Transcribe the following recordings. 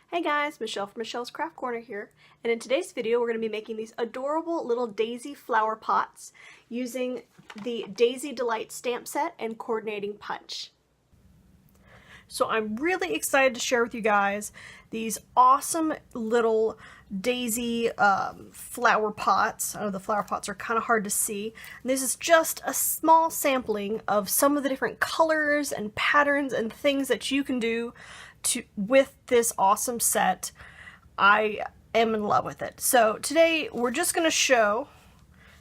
Hey guys, Michelle from Michelle's Craft Corner here, and in today's video we're going to be making these adorable little daisy flower pots using the Daisy Delight stamp set and coordinating punch. So I'm really excited to share with you guys these awesome little daisy flower pots. I know the flower pots are kind of hard to see. And this is just a small sampling of some of the different colors and patterns and things that you can do with this awesome set. I am in love with it. So today we're just going to show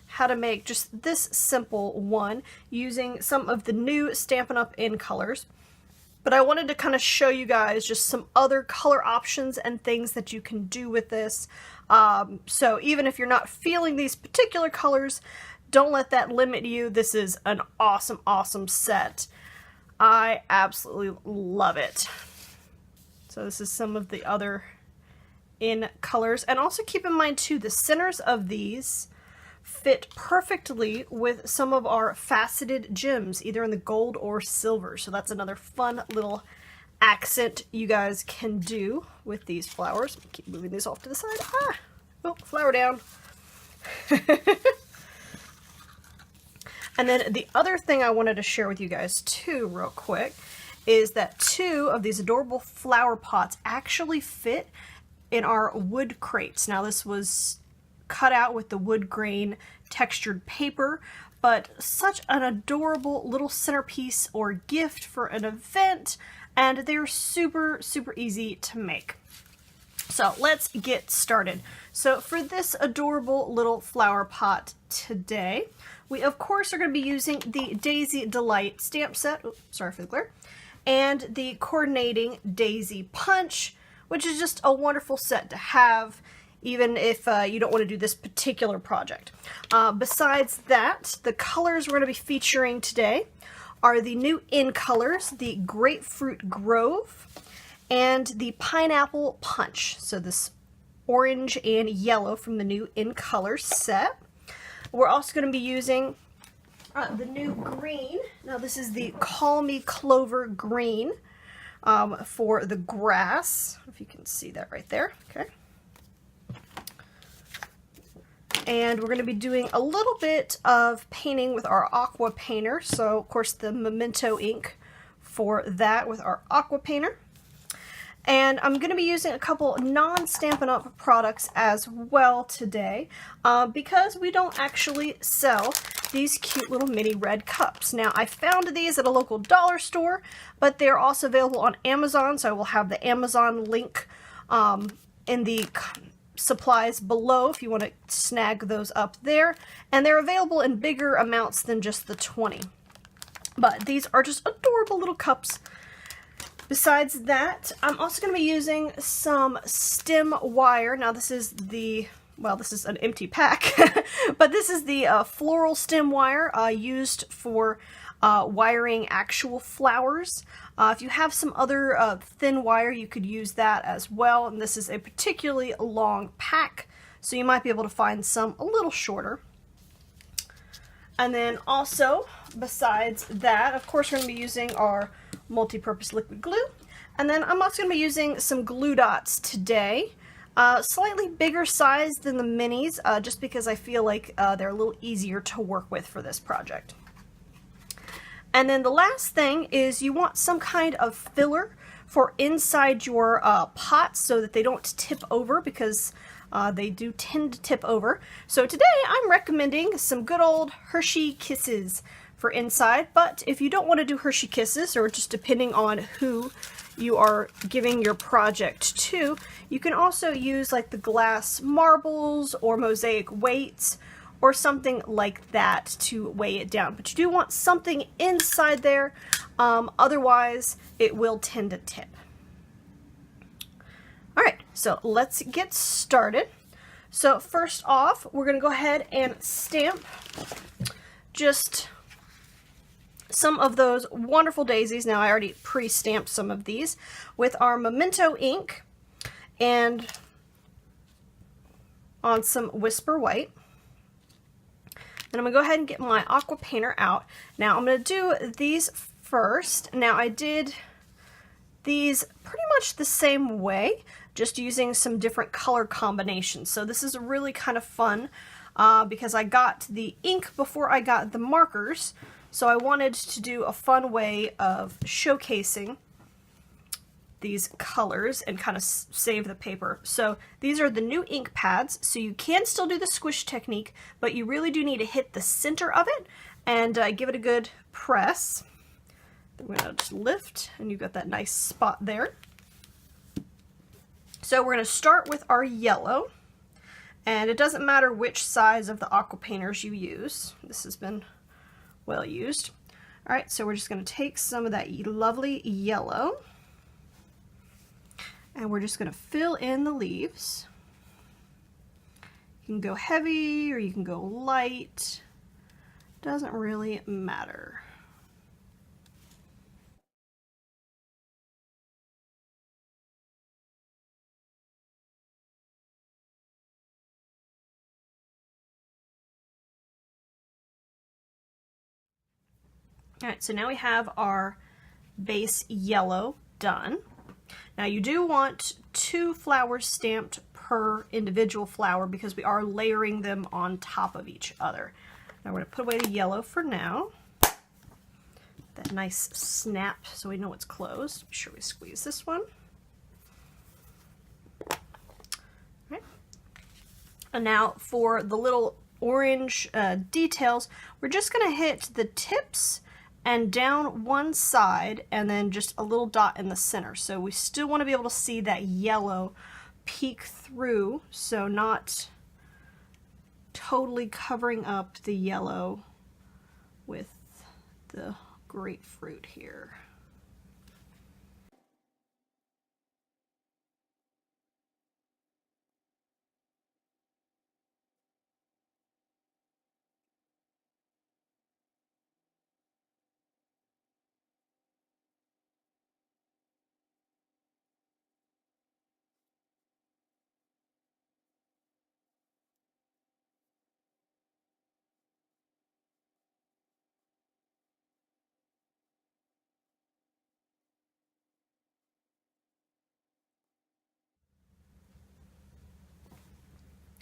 how to make just this simple one using some of the new Stampin' Up! In colors. But I wanted to kind of show you guys just some other color options and things that you can do with this. So even if you're not feeling these particular colors, don't let that limit you. This is an awesome, awesome set. I absolutely love it. So this is some of the other in colors. And also keep in mind too, the centers of these fit perfectly with some of our faceted gems, either in the gold or silver. So that's another fun little accent you guys can do with these flowers. Keep moving these off to the side. Oh, flower down. And then the other thing I wanted to share with you guys too real quick is that two of these adorable flower pots actually fit in our wood crates. Now this was cut out with the wood grain textured paper, but such an adorable little centerpiece or gift for an event, and they're super, super easy to make. So let's get started. So for this adorable little flower pot today, we of course are going to be using the Daisy Delight stamp set. Oops, sorry for the glare. And the coordinating daisy punch, which is just a wonderful set to have, even if you don't want to do this particular project. Besides that, the colors we're going to be featuring today are the new in colors, the Grapefruit Grove, and the Pineapple Punch. So this orange and yellow from the new in colors set. We're also going to be using the new green. Now this is the Call Me Clover green for the grass. If you can see that right there. Okay. And we're going to be doing a little bit of painting with our aqua painter. So of course the Memento ink for that with our aqua painter. And I'm going to be using a couple non-Stampin' Up! Products as well today because we don't actually sell these cute little mini red cups. Now I found these at a local dollar store, but they're also available on Amazon, so I will have the Amazon link in the supplies below if you want to snag those up there. And they're available in bigger amounts than just the 20. But these are just adorable little cups. Besides that, I'm also going to be using some stem wire. Now this is the, well, this is an empty pack, but this is the floral stem wire used for wiring actual flowers. If you have some other thin wire, you could use that as well. And this is a particularly long pack, so you might be able to find some a little shorter. And then also, besides that, of course, we're going to be using our multi-purpose liquid glue. And then I'm also going to be using some glue dots today. Slightly bigger size than the minis, just because I feel like they're a little easier to work with for this project. And then the last thing is you want some kind of filler for inside your pots so that they don't tip over, because they do tend to tip over. So today I'm recommending some good old Hershey Kisses for inside, but if you don't want to do Hershey Kisses, or just depending on who you are giving your project to, you can also use like the glass marbles or mosaic weights or something like that to weigh it down. But you do want something inside there, otherwise it will tend to tip. Alright, so let's get started. So first off, we're going to go ahead and stamp just some of those wonderful daisies. Now I already pre-stamped some of these with our Memento ink and on some Whisper White. And I'm going to go ahead and get my aqua painter out. Now I'm going to do these first. Now I did these pretty much the same way. just using some different color combinations. So this is really kind of fun because I got the ink before I got the markers, so I wanted to do a fun way of showcasing these colors and kind of save the paper. So these are the new ink pads, so you can still do the squish technique, but you really do need to hit the center of it and give it a good press. I'm going to just lift, and you've got that nice spot there. So we're going to start with our yellow, and it doesn't matter which size of the aqua painters you use. This has been well used. All right, so we're just going to take some of that lovely yellow, and we're just going to fill in the leaves. You can go heavy or you can go light. Doesn't really matter. All right, so now we have our base yellow done. Now you do want 2 flowers stamped per individual flower because we are layering them on top of each other. Now we're going to put away the yellow for now. That nice snap so we know it's closed. Be sure we squeeze this one. All right. And now for the little orange details, we're just going to hit the tips and down one side and then just a little dot in the center. So we still want to be able to see that yellow peek through, so not totally covering up the yellow with the grapefruit here.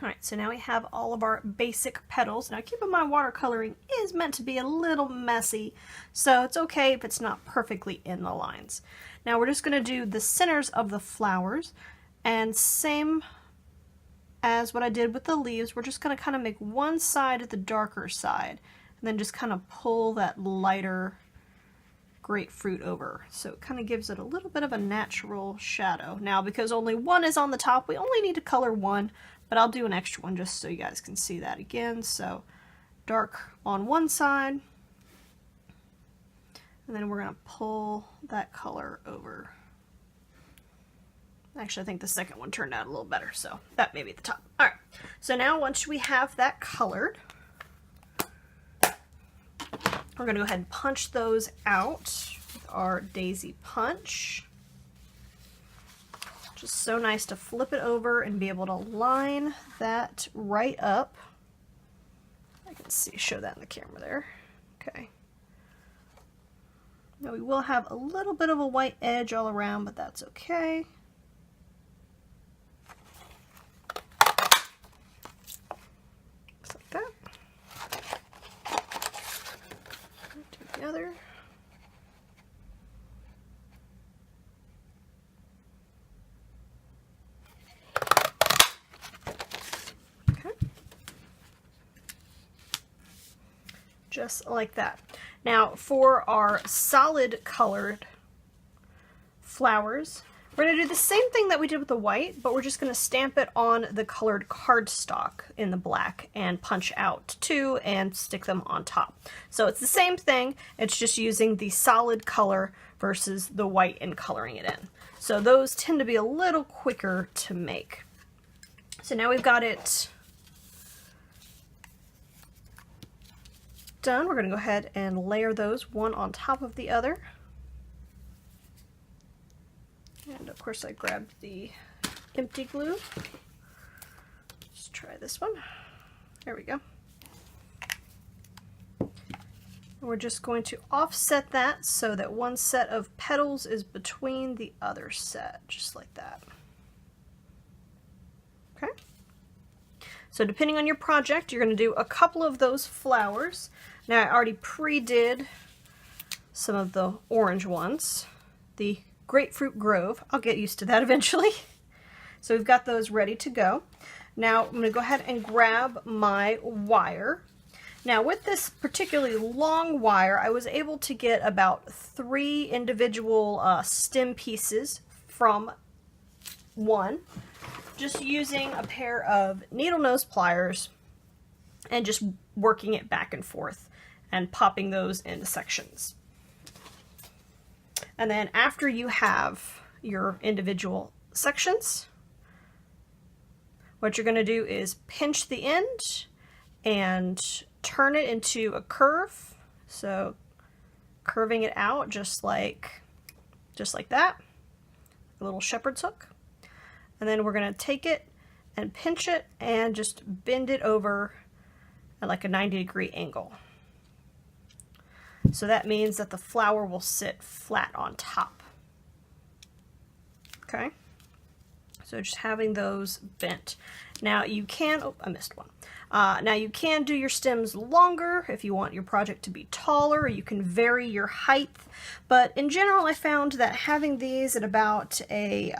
Alright, so now we have all of our basic petals. Now keep in mind watercoloring is meant to be a little messy, so it's okay if it's not perfectly in the lines. Now we're just going to do the centers of the flowers, and same as what I did with the leaves, we're just going to kind of make one side the darker side, and then just kind of pull that lighter grapefruit over. So it kind of gives it a little bit of a natural shadow. Now because only one is on the top, we only need to color one, but I'll do an extra one just so you guys can see that again. So dark on one side, and then we're going to pull that color over. Actually, I think the second one turned out a little better, so that may be at the top. All right, so now once we have that colored, we're going to go ahead and punch those out with our daisy punch. Just so nice to flip it over and be able to line that right up. I can show that in the camera there. Okay. Now we will have a little bit of a white edge all around, but that's okay. Just like that. Do the other. Just like that. Now for our solid colored flowers, we're going to do the same thing that we did with the white, but we're just going to stamp it on the colored cardstock in the black and punch out 2 and stick them on top. So it's the same thing, it's just using the solid color versus the white and coloring it in. So those tend to be a little quicker to make. So now we've got it done. We're going to go ahead and layer those one on top of the other. And of course I grabbed the empty glue. Let's try this one. There we go. And we're just going to offset that so that one set of petals is between the other set, just like that. So depending on your project, you're going to do a couple of those flowers. Now I already pre-did some of the orange ones. The Grapefruit Grove. I'll get used to that eventually. So we've got those ready to go. Now I'm going to go ahead and grab my wire. Now with this particularly long wire, I was able to get about 3 individual stem pieces from one, just using a pair of needle nose pliers and just working it back and forth and popping those into sections. And then after you have your individual sections, what you're going to do is pinch the end and turn it into a curve. So curving it out just like that, a little shepherd's hook. And then we're going to take it and pinch it and just bend it over at like a 90-degree angle. So that means that the flower will sit flat on top. Okay, so just having those bent. Now you can, oh, I missed one. Now you can do your stems longer if you want your project to be taller. You can vary your height, but in general I found that having these at about a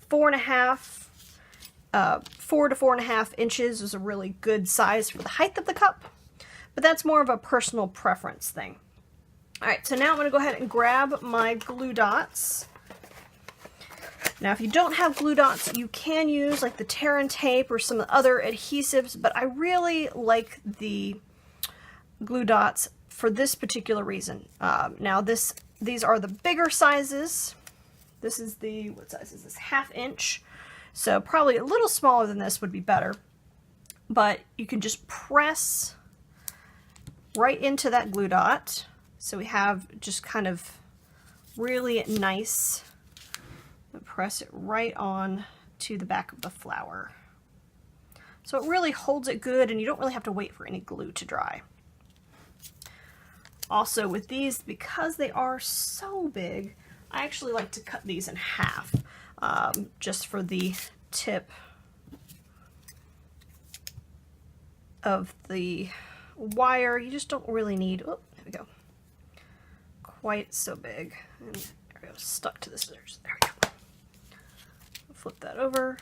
4 to 4.5 inches is a really good size for the height of the cup, but that's more of a personal preference thing. Alright, so now I'm going to go ahead and grab my glue dots. Now if you don't have glue dots, you can use like the tear and tape or some other adhesives, but I really like the glue dots for this particular reason. Now these are the bigger sizes. This is the, what size is this? 1/2 inch. So probably a little smaller than this would be better. But you can just press right into that glue dot. So we have just kind of really nice, press it right on to the back of the flower. So it really holds it good and you don't really have to wait for any glue to dry. Also with these, because they are so big, I actually like to cut these in half, just for the tip of the wire. You just don't really need, oh, there we go, quite so big. And there we go, stuck to the scissors. There we go. Flip that over.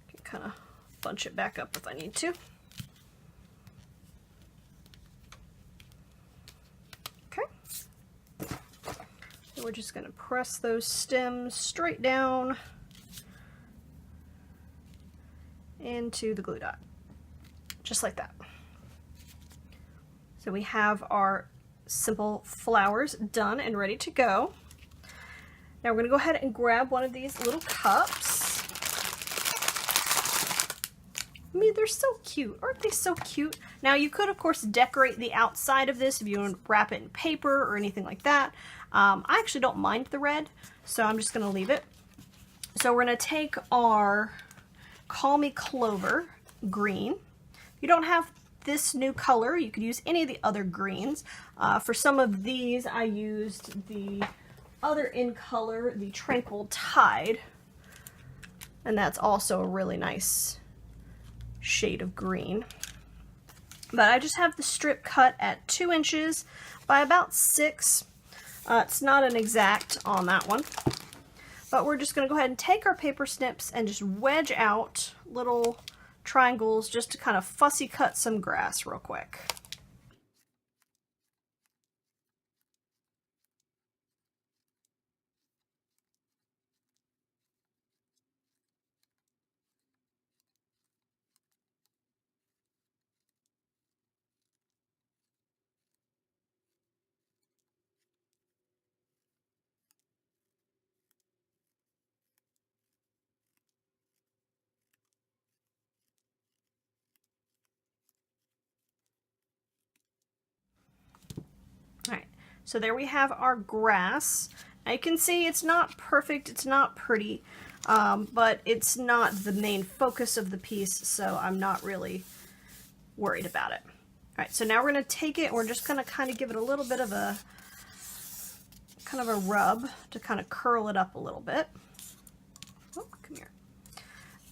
Can kind of bunch it back up if I need to. We're just going to press those stems straight down into the glue dot, just like that. So we have our simple flowers done and ready to go. Now we're going to go ahead and grab one of these little cups. I mean, they're so cute. Aren't they so cute? Now you could, of course, decorate the outside of this if you want to wrap it in paper or anything like that. I actually don't mind the red, so I'm just going to leave it. So we're going to take our Call Me Clover green. If you don't have this new color, you could use any of the other greens. For some of these, I used the other in color, the Tranquil Tide, and that's also a really nice shade of green. But I just have the strip cut at 2 inches by about 6. It's not an exact on that one, but we're just going to go ahead and take our paper snips and just wedge out little triangles just to kind of fussy cut some grass real quick. Alright, so there we have our grass. Now you can see it's not perfect, it's not pretty, but it's not the main focus of the piece, so I'm not really worried about it. Alright, so now we're going to take it and we're just going to kind of give it a little bit of a rub to kind of curl it up a little bit. Oh, come here.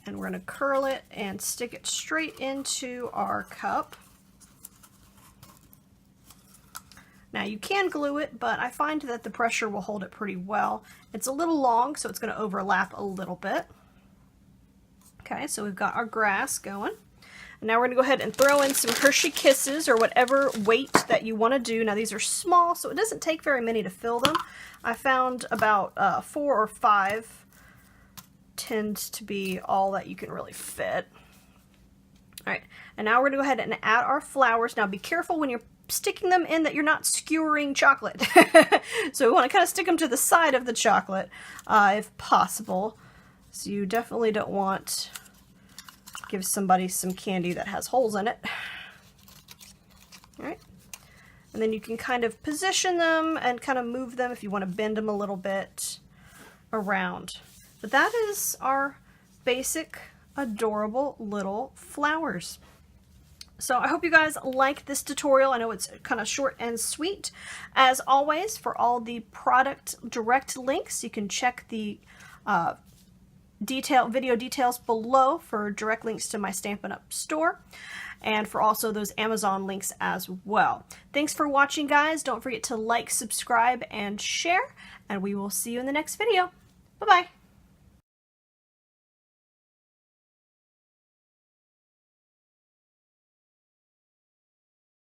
And we're going to curl it and stick it straight into our cup. Now you can glue it, but I find that the pressure will hold it pretty well. It's a little long, so it's going to overlap a little bit. Okay, so we've got our grass going. And now we're going to go ahead and throw in some Hershey Kisses or whatever weight that you want to do. Now these are small, so it doesn't take very many to fill them. I found about 4 or 5 tends to be all that you can really fit. Alright, and now we're going to go ahead and add our flowers. Now be careful when you're sticking them in that you're not skewering chocolate. So we want to kind of stick them to the side of the chocolate if possible. So you definitely don't want to give somebody some candy that has holes in it. Alright, and then you can kind of position them and kind of move them if you want to bend them a little bit around. But that is our basic, adorable little flowers. So I hope you guys like this tutorial. I know it's kind of short and sweet. As always, for all the product direct links, you can check the video details below for direct links to my Stampin' Up! Store, and for also those Amazon links as well. Thanks for watching, guys. Don't forget to like, subscribe, and share, and we will see you in the next video. Bye-bye.